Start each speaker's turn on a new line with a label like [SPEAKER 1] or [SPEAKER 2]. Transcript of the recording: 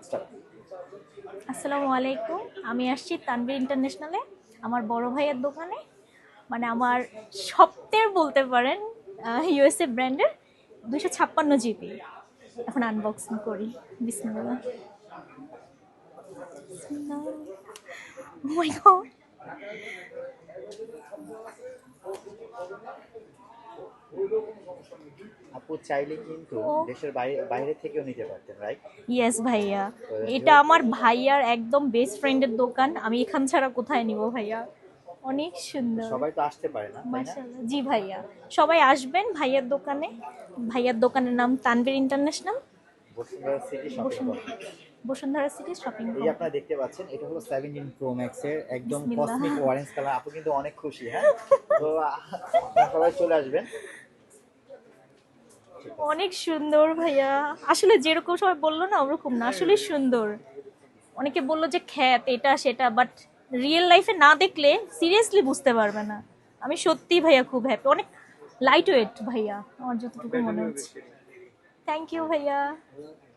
[SPEAKER 1] Start.
[SPEAKER 2] আসসালামু আলাইকুম। আমি আসছি তানভীর ইন্টারন্যাশনালে আমার বড় ভাইয়ের দোকানে, মানে আমার সপ্তাহের বলতে পারেন, ইউএসএ ব্র্যান্ডের 256 জিবি। এখন আনবক্সিং করি। বিসমিল্লাহ। ও মাই গড।
[SPEAKER 1] আপু চাইলে কিন্তু
[SPEAKER 2] ও
[SPEAKER 1] দেশের বাইরে বাইরে থেকেও নিতে পারতেন, রাইট?
[SPEAKER 2] ইয়েস ভাইয়া,
[SPEAKER 1] তো
[SPEAKER 2] এটা আমার ভাইয়ার একদম বেস্ট ফ্রেন্ডের দোকান। আমি এখান ছাড়া কোথায় নিব ভাইয়া? অনেক সুন্দর।
[SPEAKER 1] সবাই তো আসতে পারে না, তাই না?
[SPEAKER 2] মাশাআল্লাহ, জি ভাইয়া। সবাই আসবেন ভাইয়ার দোকানে। ভাইয়ার দোকানের নাম Tanvir international,
[SPEAKER 1] Bashundhara city shopping complex.
[SPEAKER 2] Bashundhara city shopping
[SPEAKER 1] এই যে আপনারা
[SPEAKER 2] কমপ্লেক্স।
[SPEAKER 1] দেখতে পাচ্ছেন, এটা হলো 17 প্রো ম্যাক্স এর একদম
[SPEAKER 2] বিসমিল্লাহ।
[SPEAKER 1] Cosmic orange colour. আপু কিন্তু অনেক খুশি, হ্যাঁ? তো আপনারা সবাই চলে আসবেন। ঠিক আছে।
[SPEAKER 2] অনেক সুন্দর ভাইয়া। আসলে যেরকম সবাই বললো না, ওরকম না, আসলে সুন্দর। অনেকে বললো যে খ্যাত এটা সেটা, বাট রিয়েল লাইফে না দেখলে সিরিয়াসলি বুঝতে পারবে না। আমি সত্যি ভাইয়া খুব হ্যাপি। অনেক লাইট ওয়েট ভাইয়া, আমার যতটুকু মনে হচ্ছে। থ্যাংক ইউ ভাইয়া।